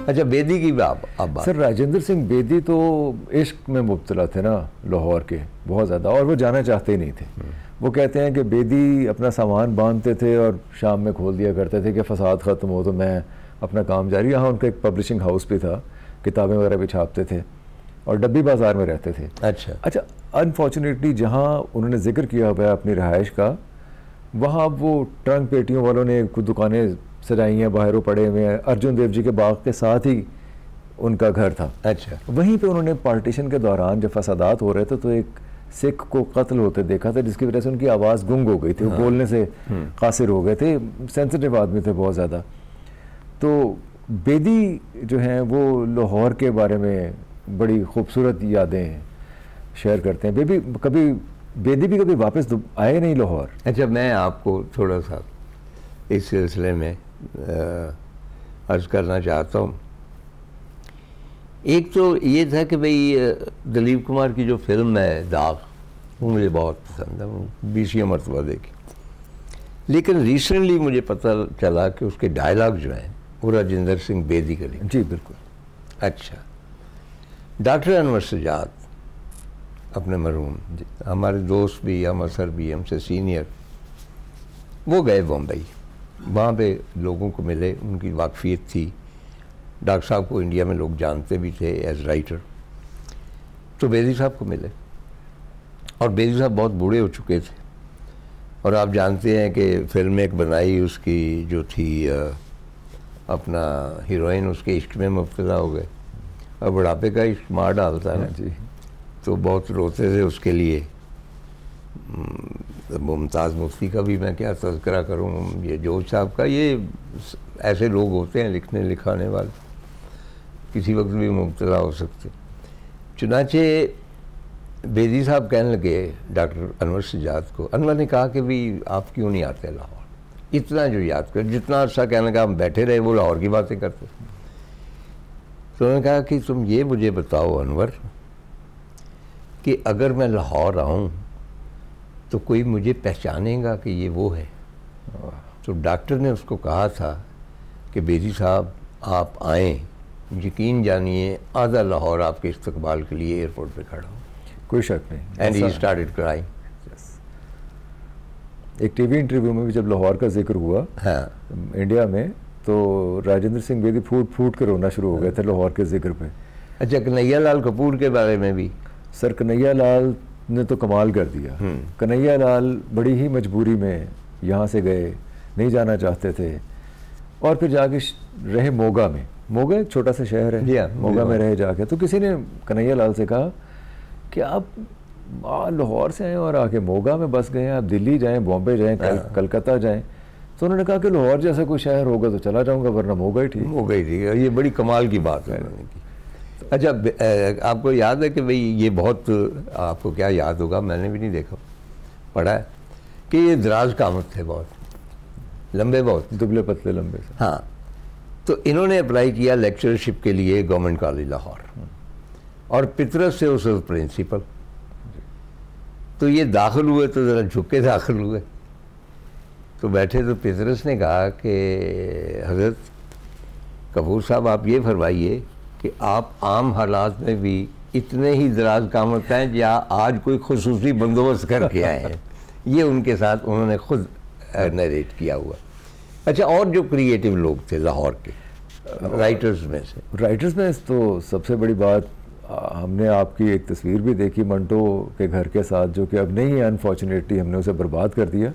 अच्छा, बेदी की बात अब सर, राजेंद्र सिंह बेदी तो इश्क में मुब्तला थे ना लाहौर के, बहुत ज़्यादा, और वो जाना चाहते ही नहीं थे। वो कहते हैं कि बेदी अपना सामान बांधते थे और शाम में खोल दिया करते थे कि फसाद ख़त्म हो तो मैं अपना काम जारी। यहाँ उनका एक पब्लिशिंग हाउस भी था, किताबें वगैरह भी छापते थे और डब्बी बाज़ार में रहते थे। अच्छा, अनफॉर्चुनेटली जहाँ उन्होंने जिक्र किया हुआ है अपनी रहाइश का, वहाँ अब वो ट्रंक पेटियों वालों ने कुछ दुकानें सजाई हैं, बाहरों पड़े हुए हैं। अर्जुन देव जी के बाग के साथ ही उनका घर था। अच्छा, वहीं पे उन्होंने पार्टीशन के दौरान जब फसादात हो रहे थे तो एक सिख को कत्ल होते देखा था, जिसकी वजह से उनकी आवाज़ गुंग हो गई थी। वो बोलने से कासिर हो गए थे, सेंसिटिव आदमी थे बहुत ज़्यादा। तो बेदी जो हैं वो लाहौर के बारे में बड़ी खूबसूरत यादें शेयर करते हैं। बेदी भी कभी वापस आए नहीं लाहौर। अच्छा, मैं आपको थोड़ा सा इस सिलसिले में अर्ज़ करना चाहता हूँ। एक तो ये था कि भाई दिलीप कुमार की जो फिल्म है दाग, वो मुझे बहुत पसंद है, वो 20 मरतबा देखी। लेकिन रिसेंटली मुझे पता चला कि उसके डायलॉग जो हैं वो राजेंद्र सिंह बेदी के लिए। जी बिल्कुल। अच्छा, डॉक्टर अनवर सजाद अपने मरहूम हमारे दोस्त भी, हम असर भी, हमसे सीनियर, वो गए बम्बई, वहाँ पे लोगों को मिले, उनकी वाकफियत थी। डॉक्टर साहब को इंडिया में लोग जानते भी थे एज राइटर। तो बेदी साहब को मिले और बेदी साहब बहुत बूढ़े हो चुके थे और आप जानते हैं कि फिल्म एक बनाई, उसकी जो थी अपना हीरोइन उसके इश्क में मुब्तला हो गए और बुढ़ापे का इश्क मार डालता है ना जी। तो बहुत रोते थे उसके लिए। मुमताज़ मुफ्ती का भी मैं क्या तज़किरा करूँ, ये जोश साहब का, ये ऐसे लोग होते हैं लिखने लिखाने वाले, किसी वक्त भी मुब्तला हो सकते। चुनाचे बेदी साहब कहने लगे डॉक्टर अनवर सजाद को, अनवर ने कहा कि भाई आप क्यों नहीं आते लाहौर, इतना जो याद कर, जितना अर्सा कहने लगा हम बैठे रहे वो लाहौर की बातें करते। तो उन्होंने कहा कि तुम ये मुझे बताओ अनवर कि अगर मैं लाहौर आऊँ तो कोई मुझे पहचानेगा कि ये वो है। तो डॉक्टर ने उसको कहा था कि बेदी साहब आप आएँ, यकीन जानिए आधा लाहौर आपके इस्तकबाल के लिए एयरपोर्ट पे खड़ा हो। कोई शक नहीं। And he started crying. एक टीवी इंटरव्यू में भी जब लाहौर का जिक्र हुआ इंडिया में, तो राजेंद्र सिंह बेदी फूट फूट कर रोना शुरू हो गए थे लाहौर के जिक्र पे। अच्छा, कन्हैया लाल कपूर के बारे में भी? सर, कन्हैया लाल ने तो कमाल कर दिया। कन्हैया लाल बड़ी ही मजबूरी में यहाँ से गए, नहीं जाना चाहते थे और फिर जाके रहे मोगा में। मोगा एक छोटा सा शहर है, मोगा में रहे जाके। तो किसी ने कन्हैया लाल से कहा कि आप लाहौर से आए और आके मोगा में बस गए हैं, आप दिल्ली जाएं, बॉम्बे जाएं, कलकत्ता जाएं। तो उन्होंने कहा कि लाहौर जैसा कोई शहर होगा तो चला जाऊंगा, वरना मोगा ही ठीक। मोगा ही ठीक है। ये बड़ी कमाल की बात है। अच्छा, आपको याद है कि भाई ये बहुत, आपको क्या याद होगा, मैंने भी नहीं देखा, पढ़ा है कि ये दराज कामत थे, बहुत लंबे, बहुत दुबले पतले लंबे से। हाँ, तो इन्होंने अप्लाई किया लेक्चरशिप के लिए गवर्नमेंट कॉलेज लाहौर और पितरस से उस प्रिंसिपल। तो ये दाखिल हुए तो ज़रा झुक के दाखिल हुए। तो बैठे तो पितरस ने कहा कि हज़रत कपूर साहब आप ये फरमाइए कि आप आम हालात में भी इतने ही दराज कामत हैं या आज कोई खुसूसी बंदोबस्त करके आए हैं। ये उनके साथ उन्होंने खुद नरेट किया हुआ। अच्छा, और जो क्रिएटिव लोग थे लाहौर के राइटर्स में तो सबसे बड़ी बात, हमने आपकी एक तस्वीर भी देखी मंटो के घर के साथ, जो कि अब नहीं है, अनफॉर्चुनेटली हमने उसे बर्बाद कर दिया।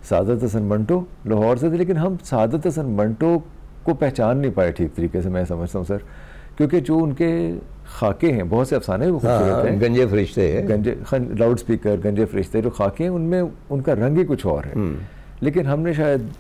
सादत हसन मंटो लाहौर से थे, लेकिन हम सादत हसन मंटो को पहचान नहीं पाए ठीक तरीके से, मैं समझता हूँ सर, क्योंकि जो उनके खाके हैं, बहुत से अफसाने वो खूबसूरत हैं, गंजे फरिश्ते हैं, गंजे लाउड स्पीकर, गंजे फरिश्ते, जो खाके हैं उनमें उनका रंग ही कुछ और है। लेकिन हमने शायद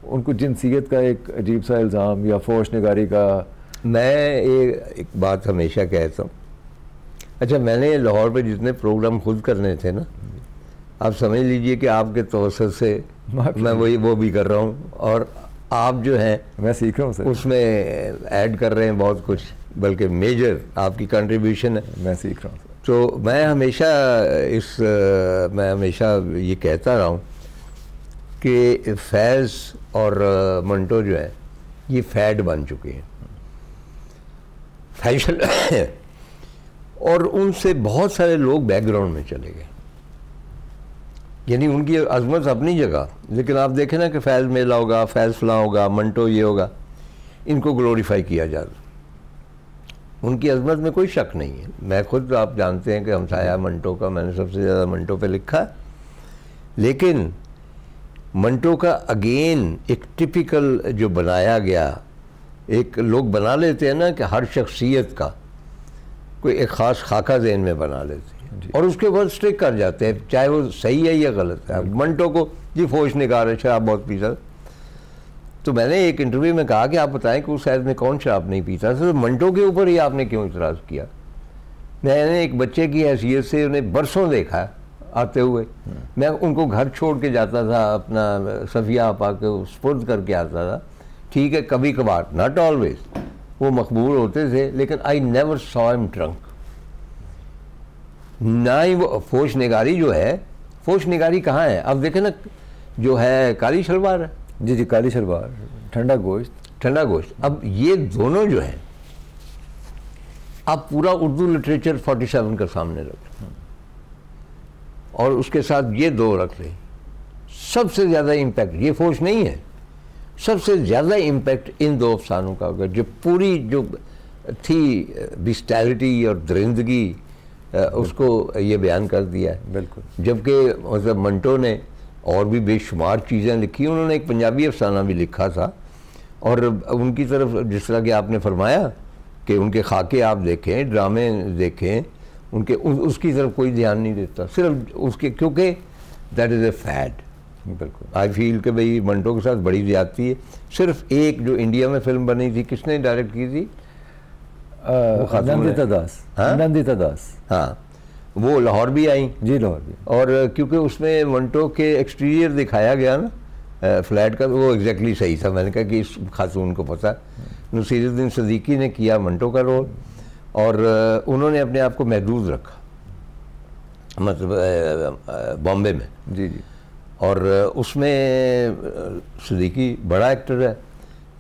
उनको जिनसियत का एक अजीब सा इल्ज़ाम या फोश निगारी का। मैं एक बात हमेशा कहता हूँ, अच्छा मैंने लाहौर पे जितने प्रोग्राम खुद करने थे ना, आप समझ लीजिए कि आपके तवसत से मैं वो भी कर रहा हूँ और आप जो हैं मैं सीख रहा हूँ सर, उसमें ऐड कर रहे हैं बहुत कुछ, बल्कि मेजर आपकी कंट्रीब्यूशन है। मैं सीख रहा हूँ सर। तो मैं हमेशा ये कहता रहा हूँ कि फैज़ और मंटो जो है ये फैड बन चुके हैं, फैशन और उनसे बहुत सारे लोग बैकग्राउंड में चले गए। यानी उनकी अजमत अपनी जगह, लेकिन आप देखें ना कि फैज़ मेला होगा, फैज़ फलां होगा, मंटो ये होगा, इनको ग्लोरीफाई किया जाता। उनकी अजमत में कोई शक नहीं है। मैं खुद, आप जानते हैं कि हमसाया मंटो का, मैंने सबसे ज़्यादा मंटो पे लिखा, लेकिन मंटो का अगेन एक टिपिकल जो बनाया गया, एक लोग बना लेते हैं ना कि हर शख्सियत का कोई एक ख़ास खाका ज़हन में बना लेते हैं और उसके बाद स्टिक कर जाते हैं, चाहे वो सही है या गलत है। मंटो को जी फोश निकाल है, शराब बहुत पीता। तो मैंने एक इंटरव्यू में कहा कि आप बताएं कि उस शायद में कौन शराब नहीं पीता, तो मंटो के ऊपर ही आपने क्यों इतराज़ किया? मैंने एक बच्चे की हैसियत से उन्हें बरसों देखा आते हुए, मैं उनको घर छोड़ के जाता था, अपना सफ़िया आपा के स्पुर्द करके आता था। ठीक है, कभी कभार, नॉट ऑलवेज, वो मकबूल होते थे, लेकिन I never saw him drunk. ना ही वो फोश निगारी जो है, फोश निगारी कहाँ है? अब देखें ना, जो है काली शलवार है, जी जी, काली शलवार, ठंडा गोश्त, ठंडा गोश्त। अब ये दोनों जो हैं, आप पूरा उर्दू लिटरेचर 47 का सामने रख और उसके साथ ये दो रख लें, सबसे ज़्यादा इम्पैक्ट, ये फोश नहीं है, सबसे ज़्यादा इम्पैक्ट इन दो अफसानों का होगा। जो पूरी जो थी बिस्टैलिटी और दरिंदगी, उसको ये बयान कर दिया है। बिल्कुल। जबकि मतलब मंटो ने और भी बेशुमार चीज़ें लिखी, उन्होंने एक पंजाबी अफसाना भी लिखा था, और उनकी तरफ जिस तरह कि आपने फरमाया कि उनके खाके आप देखें, ड्रामे देखें, उनके उसकी तरफ कोई ध्यान नहीं देता, सिर्फ उसके, क्योंकि दैट इज़ ए फैड। बिल्कुल। आई फील कि भाई मंटो के साथ बड़ी ज़्यादती है। सिर्फ एक जो इंडिया में फिल्म बनी थी, किसने डायरेक्ट की थी? नंदिता दास। हाँ? नंदिता दास, हाँ, वो लाहौर भी आई जी, लाहौर भी। और क्योंकि उसमें मंटो के एक्सटीरियर दिखाया गया ना फ्लैट का, वो एग्जैक्टली सही था। मैंने कहा कि इस खातून को पता। नसीरुद्दीन सिद्दीकी ने किया मंटो का रोल, और उन्होंने अपने आप को महदूद रखा, मतलब बॉम्बे में। जी जी। और उसमें सिद्दीकी बड़ा एक्टर है,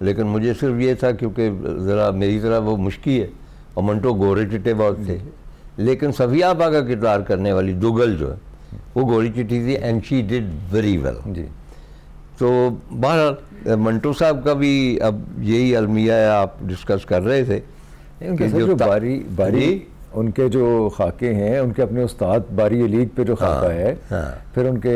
लेकिन मुझे सिर्फ ये था क्योंकि ज़रा मेरी तरह वो मुश्किल है, और मंटो गोरे चिट्टे बहुत थे, लेकिन सफिया आपा का किरदार करने वाली दुगल जो है, वो गोरी चिट्टी थी, and she did very well जी। तो बहरहाल मंटो साहब का भी अब यही अलमिया है, आप डिस्कस कर रहे थे। उनके जो बारी उनके जो खाके हैं, उनके अपने उस्ताद बारी अलीग पे जो खाका है, फिर उनके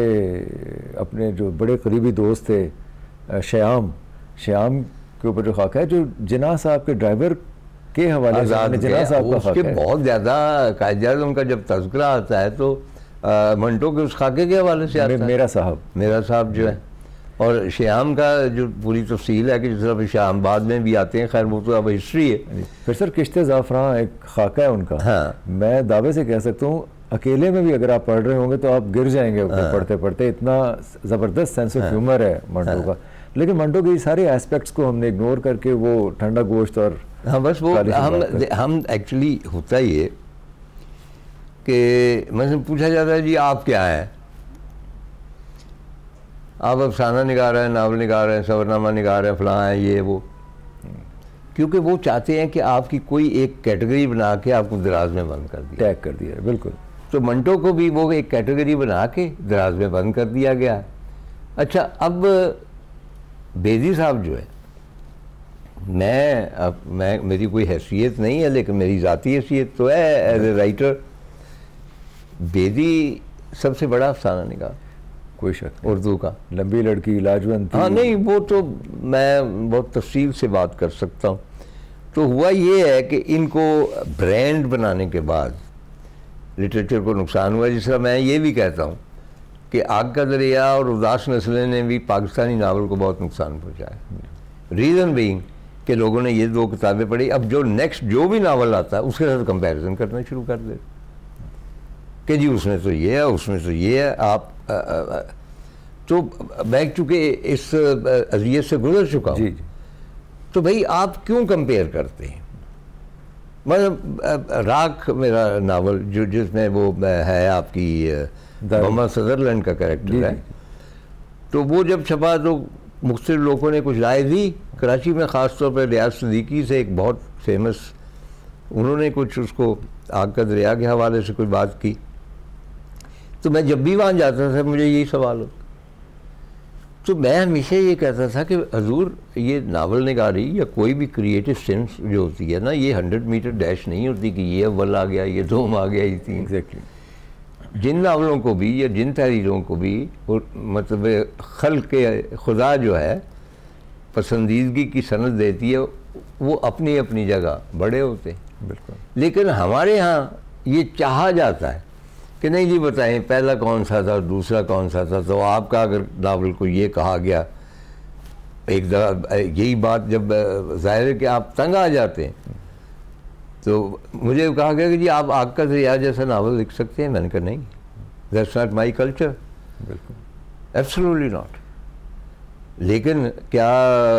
अपने जो बड़े करीबी दोस्त थे श्याम के ऊपर जो खाका है, जो जिन्ना साहब के ड्राइवर के हवाले से जिन्ना साहब का खाका है, बहुत ज़्यादा कायद उनका जब तज़किरा आता है तो मंटो के उस खाके के हवाले से आता है, मेरा साहब जो है। और श्याम का जो पूरी तफसील है कि जिस तरह श्याम बाद में भी आते हैं, खैर वो तो अब हिस्ट्री है। फिर सर किश्ते ज़ाफ़रान एक खाका है उनका। हाँ, मैं दावे से कह सकता हूँ अकेले में भी अगर आप पढ़ रहे होंगे तो आप गिर जाएंगे पढ़ते पढ़ते, इतना ज़बरदस्त सेंस ऑफ ह्यूमर है मंटो का। लेकिन मंटो के सारे एस्पेक्ट्स को हमने इग्नोर करके वो ठंडा गोश्त और हाँ, बस वो हम एक्चुअली होता ये कि मुझसे पूछा जाता है जी आप क्या हैं, आप अफसाना निगार रहे हैं, नावल निगार रहे हैं, सफरनामा निगार रहे हैं, फलां है, ये वो, क्योंकि वो चाहते हैं कि आपकी कोई एक कैटेगरी बना के आपको दराज में बंद कर दिया, टैग कर दिया। बिल्कुल। तो मंटो को भी वो एक कैटेगरी बना के दराज में बंद कर दिया गया। अच्छा, अब बेदी साहब जो है, मैं मेरी कोई हैसियत नहीं है, लेकिन मेरी ज़ाती हैसियत तो है एज ए राइटर। बेदी सबसे बड़ा अफसाना निगार, कोई शक, उर्दू का, लंबी लड़की, लाजवंती। हाँ नहीं, वो तो मैं बहुत तफसील से बात कर सकता हूँ। तो हुआ ये है कि इनको ब्रांड बनाने के बाद लिटरेचर को नुकसान हुआ। जिस तरह मैं ये भी कहता हूँ कि आग का दरिया और उदास नस्लें ने भी पाकिस्तानी नावल को बहुत नुकसान पहुँचाया। रीज़न बीइंग कि लोगों ने ये दो किताबें पढ़ी, अब जो नेक्स्ट जो भी नावल आता है उसके साथ कंपैरिजन करना शुरू कर दे कि जी उसमें तो ये है, उसमें तो ये है। आप तो मैं चूँकि इस अज़ियत से गुजर चुका हूँ, तो भाई आप क्यों कंपेयर करते हैं? मतलब राख मेरा नावल जो जिसमें वो है आपकी मोहम्मद सदरलैंड का कैरेक्टर है, तो वो जब छपा तो मुख्तलिफ लोगों ने कुछ राय दी, कराची में ख़ास तौर पर रियाज सिद्दीकी से एक बहुत फेमस, उन्होंने कुछ उसको आग का दरिया के हवाले से कोई बात की, तो मैं जब भी वहाँ जाता था मुझे यही सवाल होता। तो मैं हमेशा ये कहता था कि हजूर ये नावल निगारी या कोई भी क्रिएटिव सेंस जो होती है ना, ये 100 मीटर डैश नहीं होती कि ये अव्वल आ गया, ये दोम आ गया, ये तीन। एग्जैक्टली। जिन नावलों को भी या जिन तहरीरों को भी मतलब खल्क के खुदा जो है पसंदीदगी की सनद देती है, वो अपनी अपनी जगह बड़े होते हैं। बिल्कुल। लेकिन हमारे यहाँ ये चाहा जाता है कि नहीं जी बताएं पहला कौन सा था, दूसरा कौन सा था। तो आपका अगर नावल को ये कहा गया, एक दफ़ा यही बात जब ज़ाहिर है कि आप तंग आ जाते हैं, तो मुझे कहा गया कि जी आप आग का दरिया जैसा नावल लिख सकते हैं। मैंने कहा नहीं, दैट्स नॉट माई कल्चर। बिल्कुल, एब्सोल्युटली नॉट। लेकिन क्या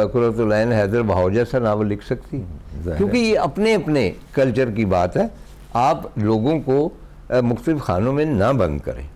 कुर्रतुल ऐन हैदर बहाव जैसा नावल लिख सकती है? क्योंकि ये अपने अपने कल्चर की बात है। आप लोगों को मुख्तलिफ खानों में ना बंद करें।